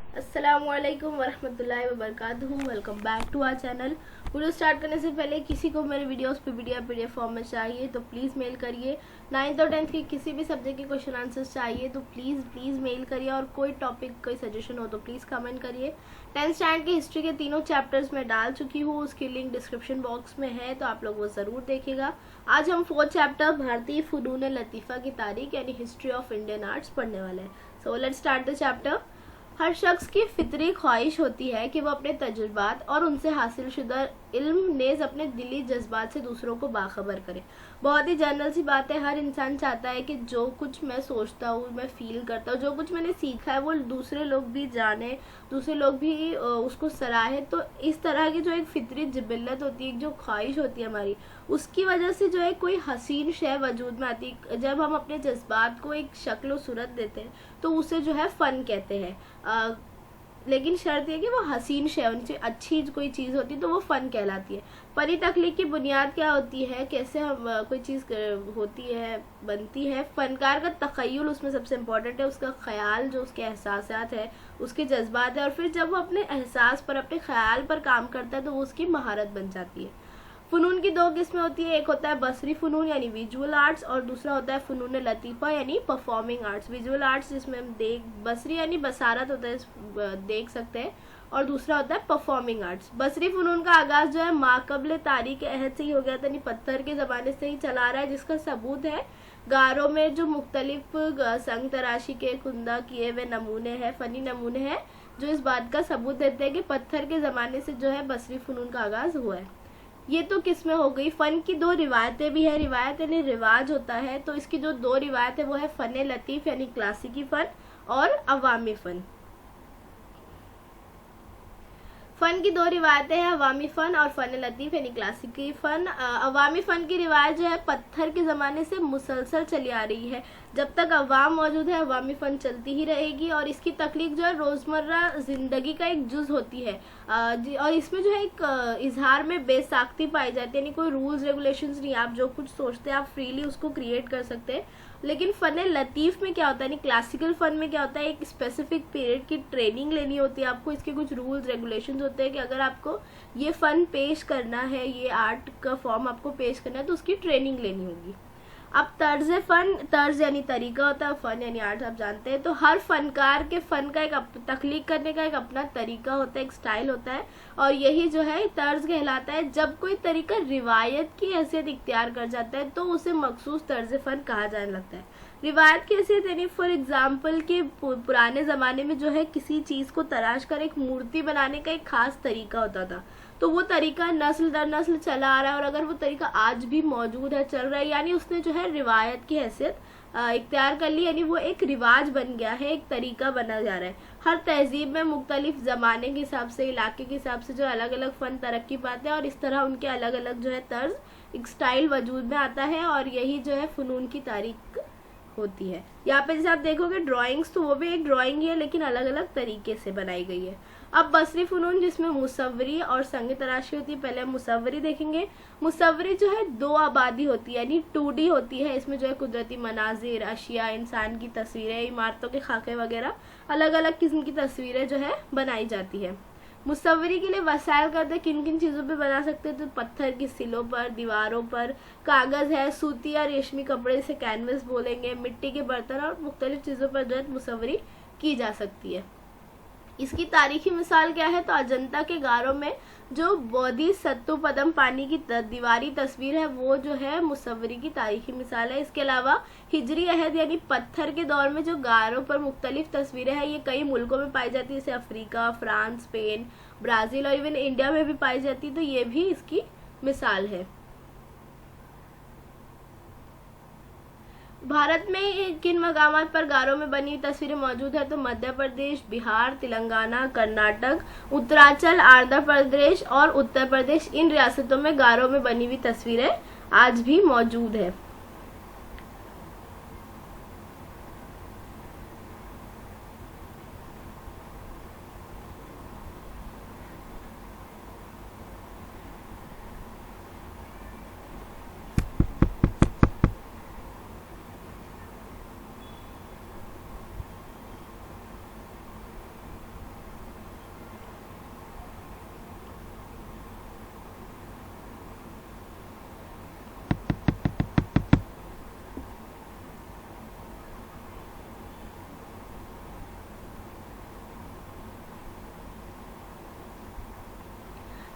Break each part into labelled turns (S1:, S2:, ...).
S1: अस्सलामुअलैकुम वरहमतुल्लाहि वबरकातुहू। Welcome back to our channel. Video start करने से पहले किसी को मेरे वीडियोस पे पीडीएफ फॉर्म में चाहिए तो प्लीज़ मेल करिए। 9th और 10th के किसी भी सब्जेक्ट के क्वेश्चन आंसर्स चाहिए तो प्लीज़ मेल करिए, और कोई टॉपिक कोई सजेशन हो तो प्लीज़ कमेंट करिए। 10th स्टैंडर्ड की हिस्ट्री के तीनों चैप्टर्स में डाल चुकी हूँ, उसकी लिंक डिस्क्रिप्शन बॉक्स में है, तो आप लोग वो ज़रूर देखिएगा। आज हम 4th चैप्टर भारतीय फ़नून लतीफ़ा की तारीख यानी हिस्ट्री ऑफ इंडियन आर्ट्स पढ़ने वाले हैं। So let's start the chapter. हर शख्स की फितरी ख्वाहिश होती है कि वह अपने तजुर्बात और उनसे हासिल शुदा इल्म नेज़ अपने दिली जज्बात से दूसरों को बाखबर करे। बहुत ही जनरल सी बात है, हर इंसान चाहता है कि जो कुछ मैं सोचता हूँ, मैं फील करता हूँ, जो कुछ मैंने सीखा है वो दूसरे लोग भी जाने, दूसरे लोग भी उसको सराहे। तो इस तरह की जो एक फितरी जिबिल्लत होती है, जो ख्वाहिश होती है हमारी, उसकी वजह से जो है कोई हसीन शय वजूद में आती है। जब हम अपने जज्बात को एक शक्ल सूरत देते हैं तो उसे जो है फ़न कहते हैं। लेकिन शर्त यह कि वो हसीन शय होनी चाहिए, अच्छी कोई चीज़ होती है तो वो फ़न कहलाती है। फनी तख्लीक की बुनियाद क्या होती है, कैसे हम कोई चीज़ होती है, बनती है। फ़नकार का तख़य्युल उसमें सबसे इम्पोर्टेंट है, उसका ख्याल, जो उसके एहसासात है, उसके जज्बात है, और फिर जब वो अपने एहसास पर, अपने ख्याल पर काम करता है तो वो उसकी महारत बन जाती है। फ़नून की दो किस्में होती है, एक होता है बसरी फ़नून यानी विजुअल आर्ट्स, और दूसरा होता है फ़नून लतीफ़ा यानी परफॉर्मिंग आर्ट्स। विजुअल आर्ट्स जिसमें हम बसरी यानी बसारत होता है, देख सकते हैं, और दूसरा होता है परफॉर्मिंग आर्ट्स। बसरी फ़नून का आगाज़ जो है माक़बल तारीख़ अहद से ही हो गया था, यानी पत्थर के ज़माने से ही चला रहा है, जिसका सबूत है गारों में जो मुख्तलिफ संग तराशी के कुंदा किए हुए नमूने हैं, फ़नी नमूने हैं, जो इस बात का सबूत देते हैं कि पत्थर के ज़माने से जो है बसरी फ़नून का आगाज़ हुआ है। ये तो किस्में हो गई। फ़न की दो रिवायतें भी है। रिवायत यानी रिवाज होता है, तो इसकी जो दो रिवायत है वो है फ़न लतीफ़ यानी क्लासिकी फ़न और अवामी फ़न। फ़न की दो रिवायतें हैं, अवामी फ़न और फ़न लतीफ़ यानी क्लासिकी फ़न। अवामी फ़न की रिवायत जो है पत्थर के ज़माने से मुसलसल चली आ रही है। जब तक अवाम मौजूद है अवामी फ़न चलती ही रहेगी, और इसकी तख्लीक जो है रोज़मर्रा ज़िंदगी का एक जुज़ होती है। और इसमें जो है एक इजहार में बेसाख्ती पाई जाती है, यानी कोई रूल्स रेगुलेशंस नहीं, आप जो कुछ सोचते हैं आप फ्रीली उसको क्रिएट कर सकते हैं। लेकिन फ़न लतीफ़ में क्या होता है, यानी क्लासिकल फ़न में क्या होता है, एक स्पेसिफिक पीरियड की ट्रेनिंग लेनी होती है आपको। इसके कुछ रूल्स रेगुलेशंस होते हैं कि अगर आपको ये फ़न पेश करना है, ये आर्ट का फॉर्म आपको पेश करना है, तो उसकी ट्रेनिंग लेनी होगी। अब तर्ज यानी तरीका होता है, फ़न यानी आर्ट आप जानते हैं। तो हर फनकार के फ़न का एक तख्लीक करने का एक अपना तरीका होता है, एक स्टाइल होता है, और यही जो है तर्ज कहलाता है। जब कोई तरीका रिवायत की हैसियत इख्तियार कर जाता है तो उसे मखसूस तर्ज फ़न कहा जाने लगता है। रिवायत की हैसियत यानी फॉर एग्जाम्पल कि पुराने ज़माने में जो है किसी चीज़ को तराश कर एक मूर्ति बनाने का एक ख़ास तरीका होता था, तो वो तरीका नस्ल दर नस्ल चला आ रहा है, और अगर वो तरीका आज भी मौजूद है, चल रहा है, यानी उसने जो है रिवायत की हैसियत इख्तियार कर ली, यानी वो एक रिवाज बन गया है, एक तरीका बना जा रहा है। हर तहजीब में मुख्तलिफ ज़माने के हिसाब से, इलाके के हिसाब से जो अलग अलग फ़न तरक्की पाते हैं, और इस तरह उनके अलग अलग जो है तर्ज, एक स्टाइल वजूद में आता है, और यही जो है फ़नून की तारीख होती है। यहाँ पे जैसे आप देखोगे ड्राइंग्स, तो वो भी एक ड्राइंग ही है लेकिन अलग अलग तरीके से बनाई गई है। अब बसरी फ़नून जिसमें मुसव्वरी और संग तराशी होती है। पहले मुसव्वरी देखेंगे। मुसव्वरी जो है दो आबादी होती है, यानी 2D होती है। इसमें जो है कुदरती मनाजिर, अशिया, इंसान की तस्वीरें, इमारतों के खाके वगैरह अलग अलग किस्म की तस्वीरें जो है बनाई जाती है। मुसव्वरी के लिए वसाइल करते हैं, किन किन चीज़ों पे बना सकते हैं, तो पत्थर की सिलों पर, दीवारों पर, कागज़ है, सूती या रेशमी कपड़े से कैनवस बोलेंगे, मिट्टी के बर्तन और मुख्तलिफ चीज़ों पर जो है मुसव्वरी की जा सकती है। इसकी तारीखी मिसाल क्या है, तो अजंता के गारों में जो बोधि सत्तू पदम पानी की दीवारी तस्वीर है, वो जो है मुसव्वरी की तारीखी मिसाल है। इसके अलावा हिजरी अहद यानी पत्थर के दौर में जो गारों पर मुख्तलिफ तस्वीरें हैं, ये कई मुल्कों में पाई जाती है, जैसे अफ्रीका, फ्रांस, स्पेन, ब्राज़ील और इवन इंडिया में भी पाई जाती है, तो ये भी इसकी मिसाल है। भारत में किन मकामात पर गारों में बनी हुई तस्वीरें मौजूद है, तो मध्य प्रदेश, बिहार, तेलंगाना, कर्नाटक, उत्तरांचल, आंध्र प्रदेश और उत्तर प्रदेश, इन रियासतों में गारों में बनी हुई तस्वीरें आज भी मौजूद है।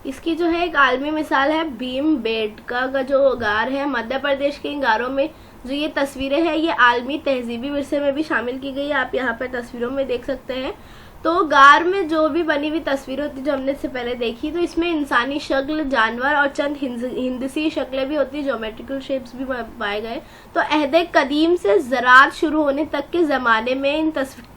S1: इसकी जो है एक आलमी मिसाल है भीमबेटका का जो गार है मध्य प्रदेश के। इन गारों में जो ये तस्वीरें हैं ये आलमी तहजीबी विरसे में भी शामिल की गई है, आप यहाँ पर तस्वीरों में देख सकते हैं। तो गार में जो भी बनी हुई तस्वीरें होती जो हमने इससे पहले देखी, तो इसमें इंसानी शक्ल, जानवर और चंद हिंदसी शक्लें भी होती, ज्योमेट्रिकल शेप्स भी पाए गए। तो अहद कदीम से ज़राअत शुरू होने तक के ज़माने में इन तस्वीर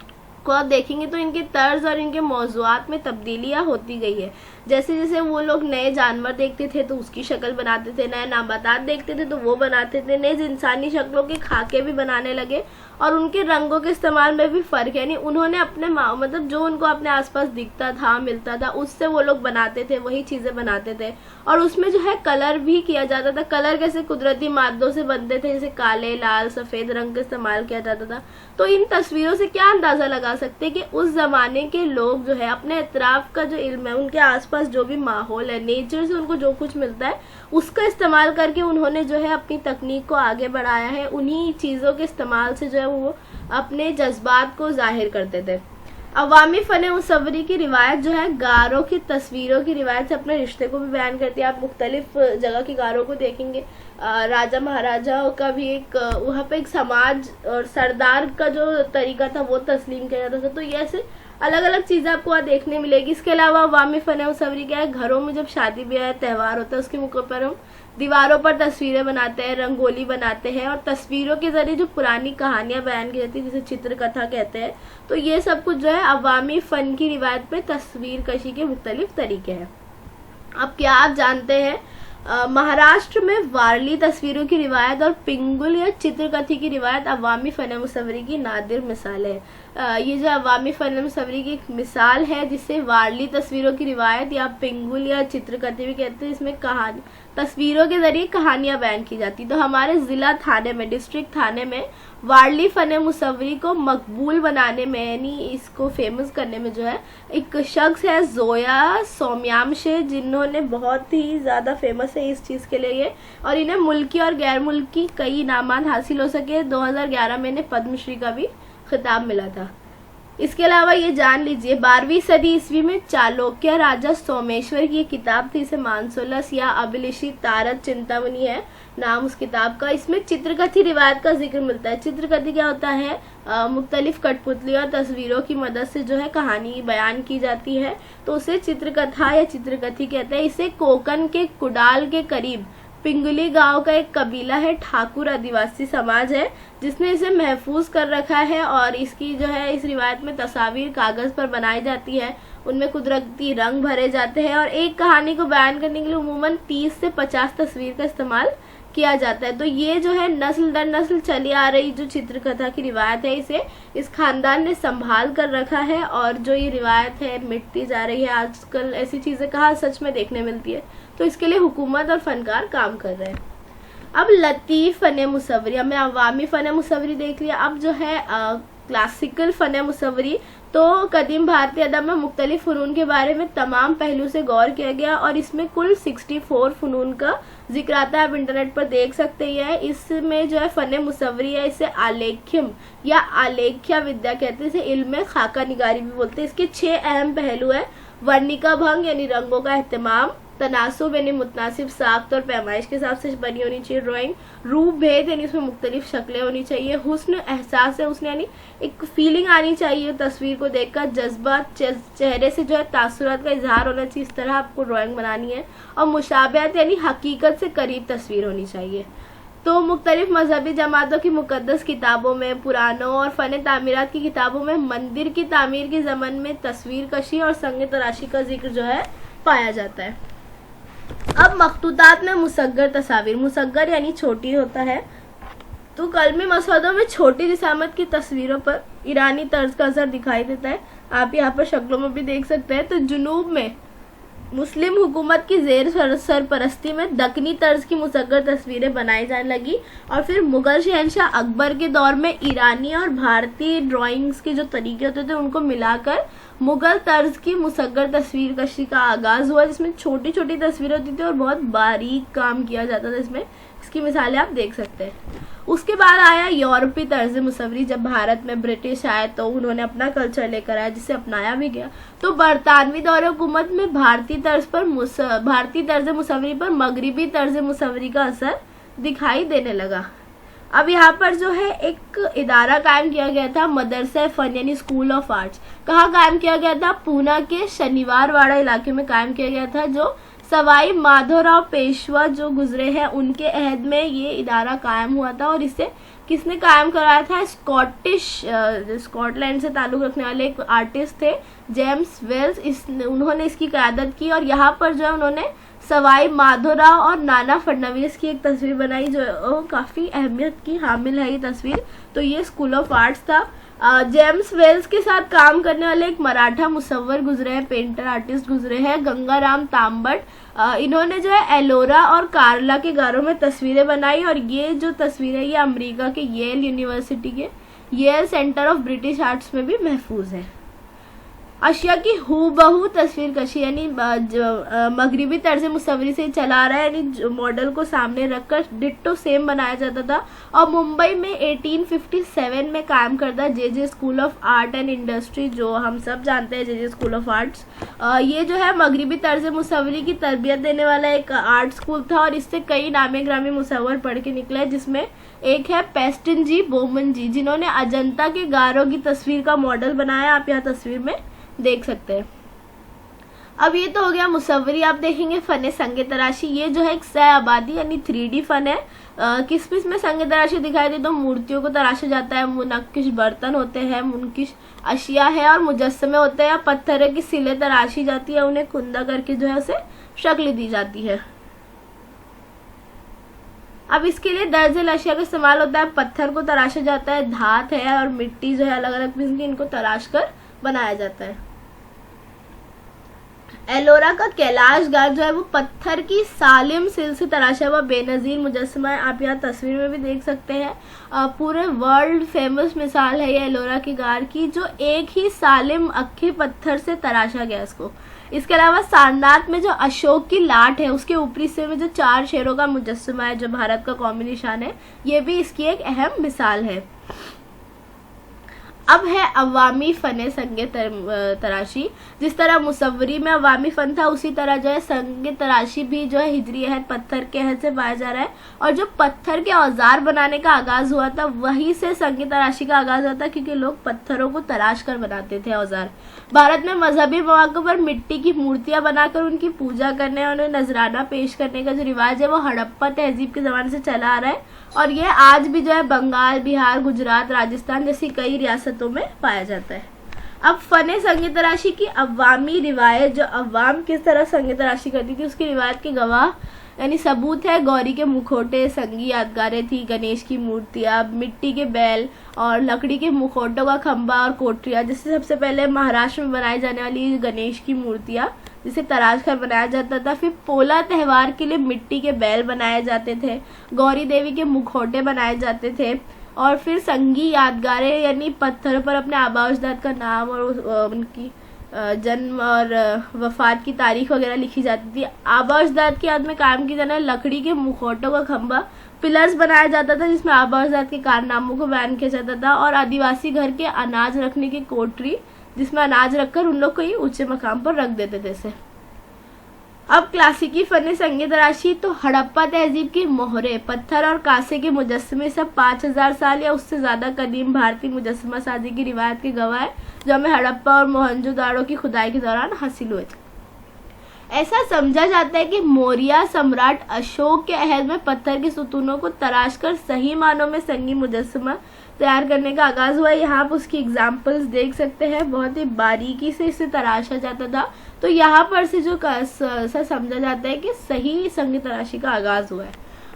S1: को आप देखेंगे तो इनके तर्ज और इनके मौज़ूआत में तब्दीलियाँ होती गई है। जैसे जैसे वो लोग नए जानवर देखते थे तो उसकी शक्ल बनाते थे, नए नाबातात देखते थे तो वो बनाते थे, नए इंसानी शक्लों के खाके भी बनाने लगे और उनके रंगों के इस्तेमाल में भी फ़र्क है। यानी उन्होंने अपने मतलब जो उनको अपने आसपास दिखता था, मिलता था, उससे वो लोग बनाते थे, वही चीज़ें बनाते थे। और उसमें जो है कलर भी किया जाता था। कलर कैसे कुदरती मादों से बनते थे, जैसे काले, लाल, सफ़ेद रंग का इस्तेमाल किया जाता था। तो इन तस्वीरों से क्या अंदाज़ा लगा सकते हैं कि उस ज़माने के लोग जो है अपने इतराफ़ का जो इल्म है, उनके आसपास जो भी माहौल है, नेचर से उनको जो कुछ मिलता है उसका इस्तेमाल करके उन्होंने जो है अपनी तकनीक को आगे बढ़ाया है। उन्हीं चीज़ों के इस्तेमाल से जो है वो अपने जज्बात को जाहिर करते थे। अवामी फ़न मुसव्वरी की रिवायत जो है गारों की तस्वीरों की रिवायत से अपने रिश्ते को भी बयान करती है। आप मुख्तलिफ जगह के गारों को देखेंगे, राजा महाराजाओं का भी एक वहाँ पे एक समाज और सरदार का जो तरीका था वो तस्लीम किया जाता था। तो ये ऐसे अलग अलग चीज़ें आपको वहाँ देखने मिलेगी। इसके अलावा अवामी फ़न मुसव्वरी क्या है, घरों में जब शादी ब्याह त्यौहार होता है उसके मौके पर हम दीवारों पर तस्वीरें बनाते हैं, रंगोली बनाते हैं और तस्वीरों के जरिए जो पुरानी कहानियां बयान की जाती है जिसे चित्रकथा कहते हैं। तो ये सब कुछ जो है अवामी फ़न की रिवायत पे तस्वीर कशी के मुख्तलिफ तरीके हैं। अब क्या आप जानते हैं महाराष्ट्र में वारली तस्वीरों की रिवायत और पिंगुल या चित्रकथी की रिवायत अवामी फ़न मुसव्वरी की नादिर मिसाल है। ये जो अवामी फ़न मुसव्वरी की एक मिसाल है जिसे वारली तस्वीरों की रिवायत या पिंगुल या चित्रकथी भी कहते हैं। इसमें कहानी तस्वीरों के जरिए कहानियां बयान की जाती। तो हमारे ज़िला थाने में, डिस्ट्रिक्ट थाने में वारली फ़न मुसव्वरी को मकबूल बनाने में यानी इसको फेमस करने में जो है एक शख्स है जोया सौम्यांशे, जिन्होंने बहुत ही ज़्यादा फेमस है इस चीज़ के लिए और इन्हें मुल्की और गैर मुल्की कई इनामात हासिल हो सके। 2011 में इन्हें पद्मश्री का भी खिताब मिला था। इसके अलावा ये जान लीजिए 12वीं सदी ईस्वी में चालुक्य राजा सोमेश्वर की एक किताब थी, इसे मानसोलस या अभिलिषि तारत चिंतामणि है नाम उस किताब का। इसमें चित्रकथी रिवायत का जिक्र मिलता है। चित्रकथी क्या होता है, मुख्तलिफ कठपुतलियों और तस्वीरों की मदद से जो है कहानी बयान की जाती है, तो उसे चित्रकथा या चित्रकथी कहते हैं। इसे कोकन के कुडाल के करीब पिंगुली गांव का एक कबीला है, ठाकुर आदिवासी समाज है, जिसने इसे महफूज कर रखा है और इसकी जो है इस रिवायत में तस्वीर कागज पर बनाई जाती है, उनमें कुदरती रंग भरे जाते हैं और एक कहानी को बयान करने के लिए उमूमन 30 से 50 तस्वीर का इस्तेमाल किया जाता है। तो ये जो है नस्ल दर नस्ल चली आ रही जो चित्रकथा की रिवायत है, इसे इस खानदान ने संभाल कर रखा है और जो ये रिवायत है मिटती जा रही है। आजकल ऐसी चीज़ें कहाँ सच में देखने मिलती है, तो इसके लिए हुकूमत और फनकार काम कर रहे हैं। अब लतीफ़ फ़न मुसव्वरी, हमने अवामी फ़न मुसव्वरी देख लिया। अब जो है क्लासिकल फ़न मुसव्वरी, तो कदीम भारतीय अदब में मुख्तलिफ फ़नून के बारे में तमाम पहलू से गौर किया गया और इसमें कुल 64 फ़नून का जिक्र आता है, आप इंटरनेट पर देख सकते हैं। इसमें जो है फ़न मुसव्वरी है, इसे आलेख्यम या आलेख्या विद्या कहते हैं, इसे इल्म खाका निगारी भी बोलते हैं। इसके 6 अहम पहलू है, वर्णिका भंग यानी रंगों का एहतमाम, तनासुब यानी मुतनासिब साख्त और पैमाइश के हिसाब से बनी होनी चाहिए ड्राइंग, रूप भेद यानी उसमें मुख्तलिफ शक्लें होनी चाहिए, हुस्न एहसास है उसने यानी एक फीलिंग आनी चाहिए तस्वीर को देखकर, जज्बात चेहरे से जो है तासुरात का इजहार होना चाहिए, इस तरह आपको ड्राइंग बनानी है, और मुशाबहत यानी हकीकत से करीब तस्वीर होनी चाहिए। तो मुख्तलिफ मजहबी जमातों की मुकद्दस किताबों में, पुरानों और फ़न तामीरात की किताबों में मंदिर की तामीर के ज़मन में तस्वीर कशी और संग तराशी का जिक्र जो है पाया जाता है। अब मखतूतात में मुसग्गर तस्वीर, मुसग्गर यानी छोटी होता है, तो कलमी मसौदों में छोटी जिसामत की तस्वीरों पर ईरानी तर्ज का असर दिखाई देता है। आप यहाँ पर शक्लों में भी देख सकते हैं। तो जुनूब में मुस्लिम हुकूमत की जेर सरपरस्ती में दक्कनी तर्ज की मुसग्गर तस्वीरें बनाई जाने लगी और फिर मुगल शहंशाह अकबर के दौर में ईरानी और भारतीय ड्राइंग्स के जो तरीके होते थे उनको मिलाकर मुगल तर्ज की मुसग्गर तस्वीर कशी का आगाज हुआ, जिसमें छोटी छोटी तस्वीरें होती थी और बहुत बारीक काम किया जाता था इसमें। इसकी मिसालें आप देख सकते हैं। उसके बाद आया यूरोपीय तर्ज मुसव्वरी। जब भारत में ब्रिटिश आए तो उन्होंने अपना कल्चर लेकर आया, जिसे अपनाया भी गया। तो बरतानवी दौर हुकूमत में भारतीय तर्ज मुसव्वरी पर मगरिबी तर्ज मुसव्वरी का असर दिखाई देने लगा। अब यहाँ पर जो है एक इदारा कायम किया गया था, मदरसा फन यानी स्कूल ऑफ आर्ट्स। कहाँ कायम किया गया था? पूना के शनिवारवाड़ा इलाके में कायम किया गया था, जो सवाई माधोराव पेशवा जो गुजरे हैं उनके अहद में ये इदारा कायम हुआ था। और इसे किसने कायम कराया था? स्कॉटलैंड से ताल्लुक रखने वाले एक आर्टिस्ट थे, जेम्स वेल्स। उन्होंने इसकी क़यादत की और यहाँ पर जो है उन्होंने सवाई माधोराव और नाना फडणवीस की एक तस्वीर बनाई, जो काफ़ी अहमियत की हामिल है ये तस्वीर। तो ये स्कूल ऑफ आर्ट्स था। जेम्स वेल्स के साथ काम करने वाले एक मराठा मुसव्वर गुजरे हैं, पेंटर आर्टिस्ट गुजरे हैं, गंगाराम तांबट। इन्होंने जो है एलोरा और कार्ला के गारों में तस्वीरें बनाई और ये जो तस्वीरें ये अमेरिका के येल यूनिवर्सिटी के Yale Center of British Arts में भी महफूज है। अशिया की हूबहू तस्वीर कशी यानी मगरिबी तर्ज मुसव्वरी से चला रहा है, यानी मॉडल को सामने रखकर डिट्टो सेम बनाया जाता था। और मुंबई में 1857 में कायम करदा जे school of art and industry, जो हम सब जानते हैं जे स्कूल ऑफ आर्ट्स, ये जो है मगरिबी तर्ज मुसव्वरी की तरबियत देने वाला एक आर्ट स्कूल था। और इससे कई नामी ग्रामी मुसव्वर पढ़ के निकले, जिसमें एक है पेस्टन जी बोमन जी, जिन्होंने अजंता के गारों की तस्वीर का मॉडल बनाया। आप यहाँ तस्वीर में देख सकते हैं। अब ये तो हो गया मुसव्वरी। आप देखेंगे फन संग तराशी, ये जो है एक सह आबादी यानी 3D फन है। किस में संग तराशी दिखाई दे तो मूर्तियों को तराशा जाता है, मुनक्किश बर्तन होते हैं, मुनक्किश अशिया है और मुजस्समे होते हैं। पत्थर की सिले तराशी जाती है, उन्हें खुंदा करके जो है उसे शक्ल दी जाती है। अब इसके लिए दर्जल अशिया का इस्तेमाल होता है। पत्थर को तराशा जाता है, धात है और मिट्टी जो है अलग अलग किस्म की, इनको तराश कर बनाया जाता है। एलोरा का कैलाश गार जो है वो पत्थर की सालिम सिल से तराशा हुआ बेनजीर मुजस्समा है। आप यहाँ तस्वीर में भी देख सकते हैं। पूरे वर्ल्ड फेमस मिसाल है ये एलोरा के गार की, जो एक ही सालिम अक्खे पत्थर से तराशा गया इसको। इसके अलावा सारनाथ में जो अशोक की लाट है उसके ऊपरी हिस्से में जो 4 शेरों का मुजस्समा है, जो भारत का कौमी निशान है, ये भी इसकी एक अहम मिसाल है। अब है अवामी फन संग तराशी। जिस तरह मुसव्वरी में अवामी फन था, उसी तरह जो है संग तराशी भी जो है हिजरी अहद पत्थर के अहद से पाया जा रहा है। और जो पत्थर के औजार बनाने का आगाज हुआ था, वहीं से संग तराशी का आगाज हुआ था, क्योंकि लोग पत्थरों को तराश कर बनाते थे औजार। भारत में मजहबी मौक़ों पर मिट्टी की मूर्तियां बनाकर उनकी पूजा करने और उन्हें नजराना पेश करने का जो रिवाज है वो हड़प्पा तहजीब के ज़माने से चला आ रहा है। और यह आज भी जो है बंगाल, बिहार, गुजरात, राजस्थान जैसी कई रियासतों में पाया जाता है। अब फन संग तराशी की अवामी रिवायत, जो अवाम किस तरह संग तराशी करती थी उसकी रिवायत के गवाह यानी सबूत है। गौरी के मुखौटे, संगी यादगारें थी, गणेश की मूर्तियाँ, मिट्टी के बैल और लकड़ी के मुखौटों का खंबा और कोठरियाँ। जिससे सबसे पहले महाराष्ट्र में बनाई जाने वाली गणेश की मूर्तियाँ, जिसे तराश कर बनाया जाता था। फिर पोला त्यौहार के लिए मिट्टी के बैल बनाए जाते थे, गौरी देवी के मुखौटे बनाए जाते थे। और फिर संगी यादगारें यानी पत्थरों पर अपने आबा अजदाद का नाम और उनकी जन्म और वफात की तारीख वगैरह लिखी जाती थी। आबा अजदाद की याद में कायम की जाने लकड़ी के मुखौटों का खंबा, पिलर्स बनाया जाता था जिसमें आबा अजदाद के कारनामों को बयान किया जाता था। और आदिवासी घर के अनाज रखने की कोठरी, जिसमें अनाज रखकर उन लोग को ही ऊंचे मकाम पर रख देते थे इसे। अब क्लासिकी फन संग तराशी तो हड़प्पा तहजीब की मोहरे, पत्थर और कांसे के मुजस्समे सब 5000 साल या उससे ज्यादा कदीम भारतीय मुजस्समा साजी की रिवायत के गवाह है, जो हमें हड़प्पा और मोहनजोदाड़ो की खुदाई के दौरान हासिल हुए थे। ऐसा समझा जाता है कि मौर्य सम्राट अशोक के अहद में पत्थर के सुतूनों को तराश कर सही मानों में संगी मुजस्समा तैयार करने का आगाज हुआ। यहाँ आप उसकी एग्जाम्पल्स देख सकते हैं, बहुत ही बारीकी से इसे तराशा जाता था। तो यहाँ पर से जो समझा जाता है कि सही संग तराशी का आगाज हुआ है।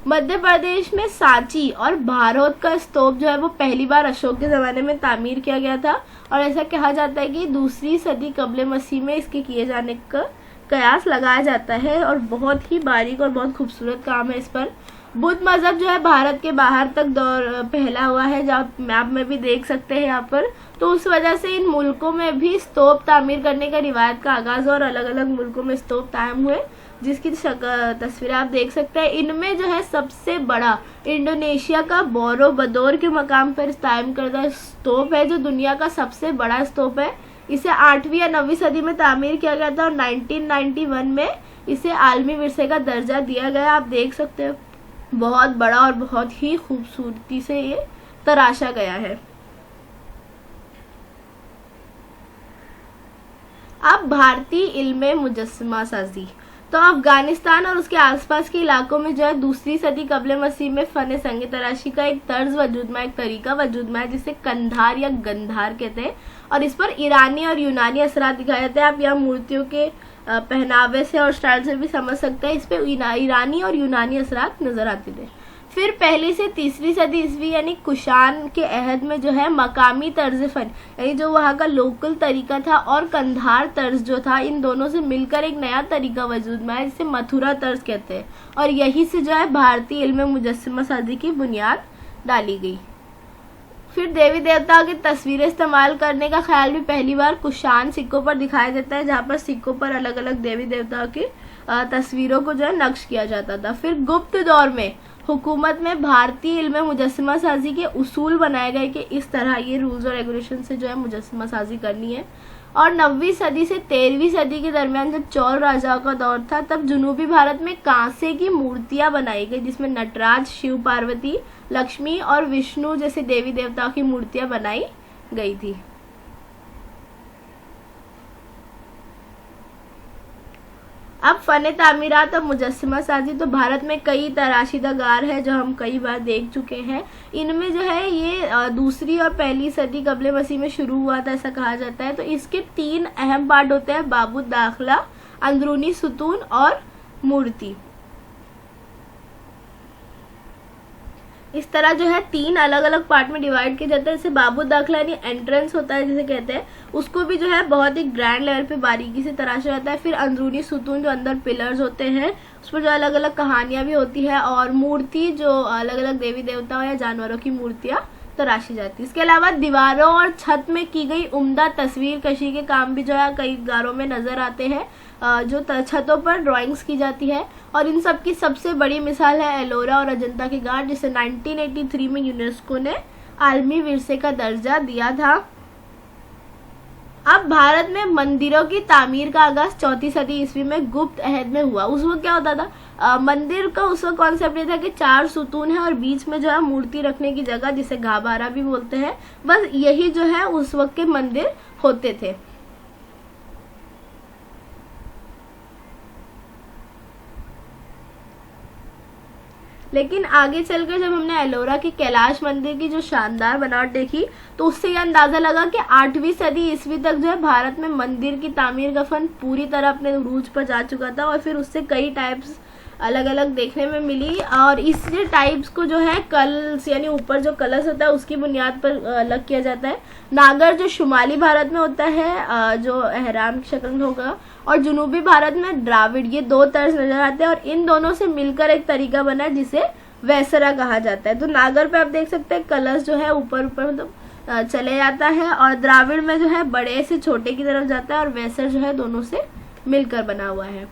S1: मध्य प्रदेश में सांची और भारौत का स्तूप जो है वो पहली बार अशोक के ज़माने में तामीर किया गया था। और ऐसा कहा जाता है कि 2री सदी कब्ल मसीह में इसके किए जाने का कयास लगाया जाता है। और बहुत ही बारीक और बहुत खूबसूरत काम है इस पर। बुद्ध मजहब जो है भारत के बाहर तक दौर फैला हुआ है, जो आप मैप में भी देख सकते हैं यहाँ पर। तो उस वजह से इन मुल्कों में भी स्तूप तामीर करने का रिवायत का आगाज और अलग अलग मुल्कों में स्तूप कायम हुए। जिसकी तस्वीरें आप देख सकते हैं। इनमें जो है सबसे बड़ा इंडोनेशिया का बोरोबदोर के मकाम पर कायम करदा स्तूप है, जो दुनिया का सबसे बड़ा स्तूप है। इसे 8वीं या 9वीं सदी में तामीर किया गया था और 1991 में इसे आलमी विरसे का दर्जा दिया गया। आप देख सकते हो बहुत बड़ा और बहुत ही खूबसूरती से ये तराशा गया है। अब भारतीय इल्मे मुजस्समा साजी। तो अफगानिस्तान और उसके आसपास के इलाकों में जो है दूसरी सदी कबले मसीह में फन संगीत तराशी का एक तर्ज वजूद में, एक तरीका वजूद में है जिसे कंधार या गंधार कहते हैं, और इस पर ईरानी और यूनानी असरात दिखाए जाते हैं। आप यहाँ मूर्तियों के पहनावे से और स्टाइल से भी समझ सकते हैं, इस पे ईरानी और यूनानी असरात नजर आते थे। फिर पहली से तीसरी सदी ईस्वी यानी कुशान के अहद में जो है मकामी तर्ज फन यानी जो वहाँ का लोकल तरीका था और कंधार तर्ज जो था, इन दोनों से मिलकर एक नया तरीका वजूद में आया जिसे मथुरा तर्ज कहते हैं, और यही से जो है भारतीय इल्म मुजस्समा साजी की बुनियाद डाली गई। फिर देवी देवताओं की तस्वीरें इस्तेमाल करने का ख्याल भी पहली बार कुशान सिक्कों पर दिखाया जाता है, जहाँ पर सिक्कों पर अलग अलग देवी देवताओं की तस्वीरों को जो है नक्श किया जाता था। फिर गुप्त दौर में हुकूमत में भारतीय इल्म मुजस्समा साजी के उसूल बनाए गए कि इस तरह ये रूल्स और रेगुलेशन से जो है मुजस्समा साजी करनी है। और 9वीं सदी से 13वीं सदी के दरमियान जब चौल राजाओं का दौर था, तब जनूबी भारत में कांसे की मूर्तियां बनाई गई जिसमें नटराज, शिव पार्वती, लक्ष्मी और विष्णु जैसे देवी देवताओं की मूर्तियां बनाई गई थी। अब फन तामीरात और मुजस्समा साजी। तो भारत में कई तराशीदागार है जो हम कई बार देख चुके हैं। इनमें जो है ये दूसरी और पहली सदी कबले मसीह में शुरू हुआ था ऐसा कहा जाता है। तो इसके 3 अहम पार्ट होते हैं, बाबू दाखला, अंदरूनी सुतून और मूर्ति। इस तरह जो है 3 अलग अलग पार्ट में डिवाइड किया जाता है। जैसे बाबू दाखला यानी एंट्रेंस होता है जिसे कहते हैं, उसको भी जो है बहुत ही ग्रैंड लेवल पे बारीकी से तराशा जाता है। फिर अंदरूनी सुतून जो अंदर पिलर्स होते हैं उस पर जो अलग अलग कहानियां भी होती है, और मूर्ति जो अलग अलग देवी देवताओं या जानवरों की मूर्तियां तराशी जाती है। इसके अलावा दीवारों और छत में की गई उम्दा तस्वीर कशी के काम भी जो है कई गारों में नजर आते हैं, जो छतों पर ड्राइंग्स की जाती है। और इन सब की सबसे बड़ी मिसाल है एलोरा और अजंता की गार, जिसे 1983 में यूनेस्को ने आलमी विरसे का दर्जा दिया था। अब भारत में मंदिरों की तामीर का आगाज 4वीं सदी ईस्वी में गुप्त अहद में हुआ। उस वक्त क्या होता था, मंदिर का उस वक्त कॉन्सेप्ट ये था कि 4 सुतून है और बीच में जो है मूर्ति रखने की जगह जिसे गाबारा भी बोलते हैं, बस यही जो है उस वक्त के मंदिर होते थे। लेकिन आगे चलकर जब हमने एलोरा के कैलाश मंदिर की जो शानदार बनावट देखी, तो उससे यह अंदाजा लगा कि 8वीं सदी ईस्वी तक जो है भारत में मंदिर की तामीर का फन पूरी तरह अपने उरूज पर जा चुका था। और फिर उससे कई टाइप्स अलग अलग देखने में मिली, और इस टाइप्स को जो है कलश यानी ऊपर जो कलश होता है उसकी बुनियाद पर अलग किया जाता है। नागर जो शुमाली भारत में होता है जो अहराम की शक्ल में होगा, और जनूबी भारत में द्राविड़, ये 2 तर्ज नजर आते हैं और इन दोनों से मिलकर एक तरीका बना है जिसे वैसरा कहा जाता है। तो नागर पे आप देख सकते हैं कलश जो है ऊपर ऊपर मतलब चले जाता है, और द्राविड़ में जो है बड़े से छोटे की तरफ जाता है, और वैसर जो है दोनों से मिलकर बना हुआ है।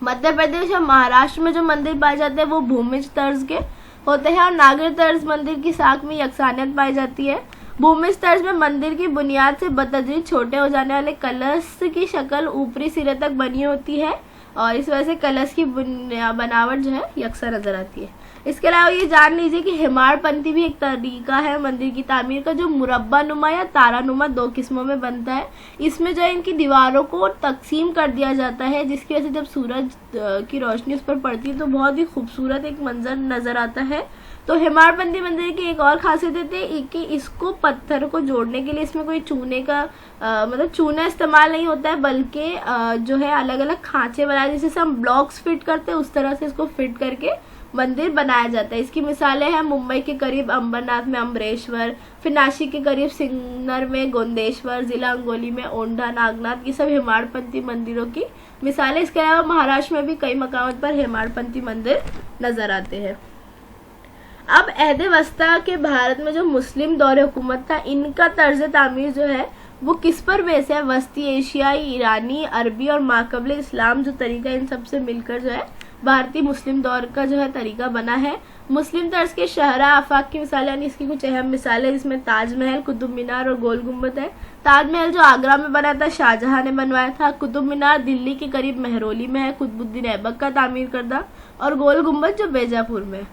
S1: मध्य प्रदेश और महाराष्ट्र में जो मंदिर पाए जाते हैं वो भूमिज तर्ज के होते हैं, और नागर तर्ज मंदिर की साख में यकसानियत पाई जाती है। भूमिज तर्ज में मंदिर की बुनियाद से बतदरीज छोटे हो जाने वाले कलश की शक्ल ऊपरी सिरे तक बनी होती है, और इस वजह से कलश की बनावट जो है यकसा नजर आती है। इसके अलावा ये जान लीजिए कि हेमाड़पंथी भी एक तरीका है मंदिर की तामीर का, जो मुरब्बा नुमा या तारा नुमा 2 किस्मों में बनता है। इसमें जो है इनकी दीवारों को तकसीम कर दिया जाता है, जिसकी वजह से जब सूरज की रोशनी उस पर पड़ती है तो बहुत ही खूबसूरत एक मंजर नजर आता है। तो हेमाड़पंथी मंदिर की एक और खासियत है कि इसको पत्थर को जोड़ने के लिए इसमें कोई चूने का मतलब चूना इस्तेमाल नहीं होता है, बल्कि जो है अलग अलग खांचे बनाए जैसे हम ब्लॉक्स फिट करते हैं उस तरह से इसको फिट करके मंदिर बनाया जाता है। इसकी मिसालें हैं मुंबई के करीब अंबरनाथ में अम्बरेश्वर, फिर नासिक के करीब सिन्नर में गोंदेश्वर, जिला अंगोली में ओंढा नागनाथ, ये सब हेमाड़पंथी मंदिरों की मिसालें। इसके अलावा महाराष्ट्र में भी कई मकामों पर हेमाड़पंथी मंदिर नजर आते हैं। अब अहद वस्ता के भारत में जो मुस्लिम दौर हुकूमत था, इनका तर्ज तामीर जो है वो किस पर बेस है? वस्ती एशियाई, ईरानी, अरबी और माकबले इस्लाम जो तरीका, इन सब से मिलकर जो है भारतीय मुस्लिम दौर का जो है तरीका बना है। मुस्लिम तर्ज के शहरा आफाक की मिसालें, यानी इसकी कुछ अहम मिसालें, जिसमें ताजमहल, कुतुब मीनार और गोल गुम्बद है। ताजमहल जो आगरा में बना था, शाहजहां ने बनवाया था। कुतुब मीनार दिल्ली के करीब मेहरौली में है, कुतुबुद्दीन ऐबक का तामीर करदा। और गोल गुम्बद जो बीजापुर में।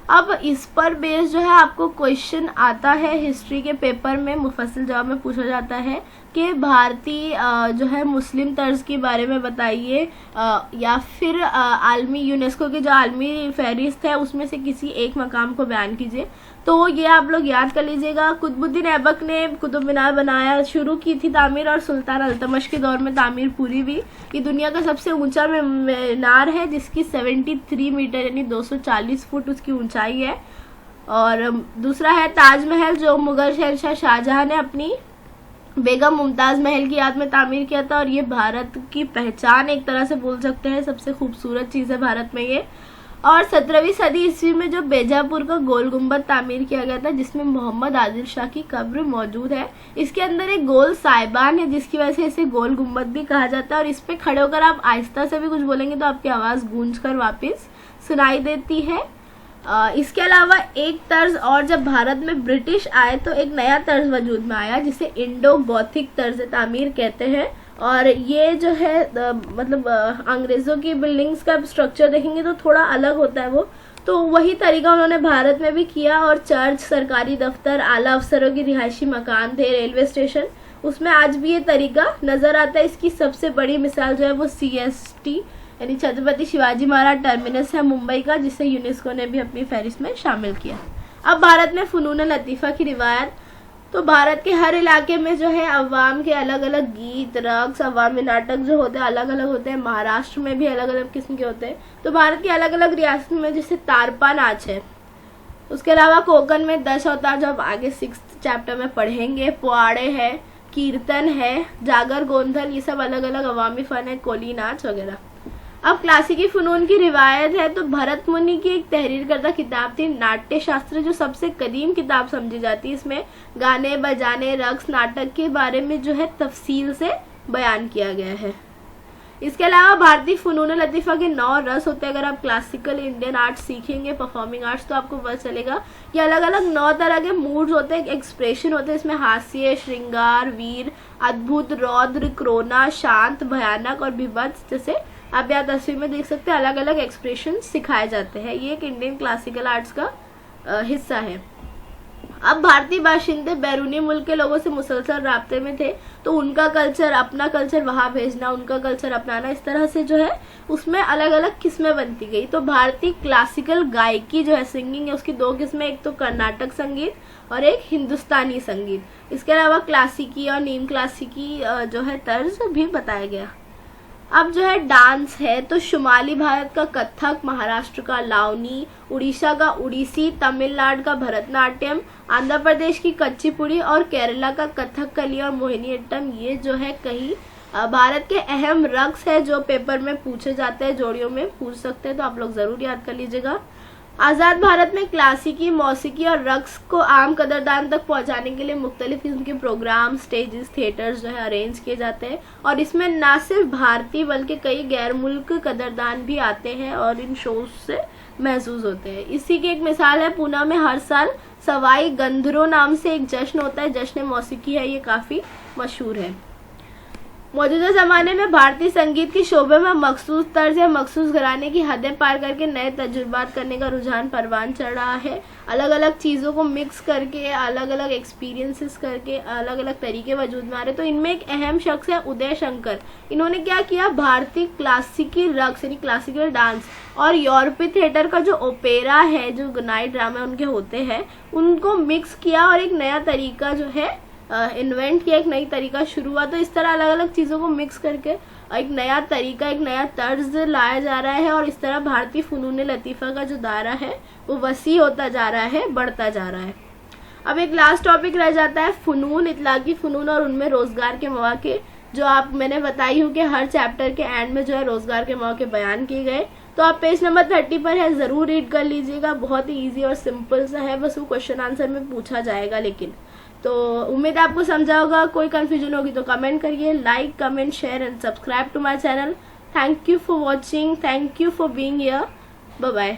S1: अब इस पर बेस जो है आपको क्वेश्चन आता है हिस्ट्री के पेपर में, मुफस्सिल जवाब में पूछा जाता है कि भारतीय जो है मुस्लिम तर्ज के बारे में बताइए, या फिर आलमी यूनेस्को की जो आलमी फहरिस्त है उसमें से किसी एक मकाम को बयान कीजिए। तो ये आप लोग याद कर लीजिएगा। कुतुबुद्दीन ऐबक ने कुतुब मीनार बनाया, शुरू की थी तामीर, और सुल्तान अल्तमश के दौर में तामीर पूरी हुई। ये दुनिया का सबसे ऊंचा मीनार है, जिसकी 73 मीटर यानी 240 फुट उसकी ऊंचाई है। और दूसरा है ताजमहल, जो मुगल शहंशाह शाहजहां ने अपनी बेगम मुमताज महल की याद में तामीर किया था। और ये भारत की पहचान एक तरह से बोल सकते हैं, सबसे खूबसूरत चीज़ है भारत में ये। और 17वीं सदी ईस्वी में जो बीजापुर का गोल गुम्बद तामीर किया गया था, जिसमें मोहम्मद आदिल शाह की कब्र मौजूद है। इसके अंदर एक गोल साइबान है, जिसकी वजह से इसे गोल गुम्बद भी कहा जाता है। और इस पे खड़े होकर आप आहिस्ता से भी कुछ बोलेंगे तो आपकी आवाज़ गूंज कर वापस सुनाई देती है। इसके अलावा एक तर्ज और, जब भारत में ब्रिटिश आए तो एक नया तर्ज वजूद में आया, जिसे इंडो गॉथिक तर्ज तामीर कहते हैं। और ये जो है मतलब अंग्रेज़ों की बिल्डिंग्स का स्ट्रक्चर देखेंगे तो थोड़ा अलग होता है वो, तो वही तरीका उन्होंने भारत में भी किया। और चर्च, सरकारी दफ्तर, आला अफसरों की रिहायशी मकान थे, रेलवे स्टेशन, उसमें आज भी ये तरीका नज़र आता है। इसकी सबसे बड़ी मिसाल जो है वो CST यानी छत्रपति शिवाजी महाराज टर्मिनस है मुंबई का, जिसे यूनेस्को ने भी अपनी फहरिस्त में शामिल किया। अब भारत में फ़नून लतीफ़ा की रिवायत, तो भारत के हर इलाके में जो है अवाम के अलग अलग गीत, रक्स, अवामी नाटक जो होते हैं अलग अलग होते हैं। महाराष्ट्र में भी अलग अलग किस्म के होते हैं। तो भारत की अलग अलग रियासत में जैसे तारपा नाच है, उसके अलावा कोकण में 10 अवतार जो आप आगे 6th चैप्टर में पढ़ेंगे, पुआड़े है, कीर्तन है, जागर गोंधल, ये सब अलग अलग अवामी फ़न है, कोली नाच वगैरह। अब क्लासिकी फ़नून की रिवायत है, तो भरत मुनि की एक तहरीर करदा किताब थी नाट्य शास्त्र, जो सबसे कदीम किताब समझी जाती है। इसमें गाने, बजाने, रक्स, नाटक के बारे में जो है तफसील से बयान किया गया है। इसके अलावा भारतीय फ़नून लतीफ़ा के 9 रस होते हैं। अगर आप क्लासिकल इंडियन आर्ट सीखेंगे, परफॉर्मिंग आर्ट्स, तो आपको पता चलेगा ये अलग अलग 9 तरह के मूड्स होते हैं, एक्सप्रेशन होते हैं। इसमें हास्य, श्रृंगार, वीर, अद्भुत, रौद्र, क्रोना, शांत, भयानक और विभत्स, जैसे आप यहाँ तस्वीर में देख सकते हैं अलग अलग एक्सप्रेशन सिखाए जाते हैं। ये एक इंडियन क्लासिकल आर्ट्स का हिस्सा है। अब भारतीय बाशिंदे बैरूनी मुल्क के लोगों से मुसलसल राब्ते में थे, तो उनका कल्चर, अपना कल्चर वहाँ भेजना, उनका कल्चर अपनाना, इस तरह से जो है उसमें अलग अलग किस्में बनती गई। तो भारतीय क्लासिकल गायकी जो है, सिंगिंग है, उसकी 2 किस्में, एक तो कर्नाटक संगीत और एक हिंदुस्तानी संगीत। इसके अलावा क्लासिकी और नीम क्लासिकी जो है तर्ज भी बताया गया। अब जो है डांस है, तो शुमाली भारत का कथक, महाराष्ट्र का लावनी, उड़ीसा का उड़ीसी, तमिलनाडु का भरतनाट्यम, आंध्र प्रदेश की कच्चीपुड़ी और केरला का कथकली और मोहिनीअट्टम, ये जो है कई भारत के अहम रक्स है जो पेपर में पूछे जाते हैं, जोड़ियों में पूछ सकते हैं, तो आप लोग ज़रूर याद कर लीजिएगा। आज़ाद भारत में क्लासिकी, मौसीकी और रक्स को आम कदरदान तक पहुंचाने के लिए मुख्तलिफ किस्म के प्रोग्राम, स्टेजेस, थिएटर्स जो है अरेंज किए जाते हैं। और इसमें ना सिर्फ भारतीय बल्कि कई गैर मुल्क कदरदान भी आते हैं और इन शोज से महसूस होते हैं। इसी की एक मिसाल है, पूना में हर साल सवाई गंधर्व नाम से एक जश्न होता है, जश्न मौसीकी है, ये काफ़ी मशहूर है। मौजूदा ज़माने में भारतीय संगीत के शोबे में मखसूस तर्ज या मखसूस घराने की हदें पार करके नए तजुर्बात करने का रुझान परवान चढ़ रहा है। अलग अलग चीज़ों को मिक्स करके, अलग अलग एक्सपीरियंसेस करके अलग अलग तरीके वजूद में आ रहे। तो इनमें एक अहम शख्स है उदय शंकर। इन्होंने क्या किया, भारतीय क्लासिकी रक्स यानी क्लासिकल डांस और यूरोपीय थिएटर का जो ओपेरा है, जो नाइट ड्रामा उनके होते हैं, उनको मिक्स किया और एक नया तरीका जो है इन्वेंट किया, एक नई तरीका शुरू हुआ। तो इस तरह अलग अलग चीज़ों को मिक्स करके एक नया तरीका, एक नया तर्ज लाया जा रहा है। और इस तरह भारतीय फ़नून लतीफ़ा का जो दायरा है वो वसी होता जा रहा है, बढ़ता जा रहा है। अब एक लास्ट टॉपिक रह जाता है फ़नून, इतलाक़ी फ़नून और उनमें रोज़गार के मौके, जो आप मैंने बताई हूँ कि हर चैप्टर के एंड में जो है रोज़गार के मौके बयान किए गए। तो आप पेज नंबर 30 पर है, ज़रूर रीड कर लीजिएगा। बहुत ही ईजी और सिंपल सा है, बस वो क्वेश्चन आंसर में पूछा जाएगा। लेकिन तो उम्मीद है आपको समझा होगा। कोई कंफ्यूजन होगी तो कमेंट करिए। Like, comment, share and subscribe to my channel. Thank you for watching, thank you for being here. Bye bye.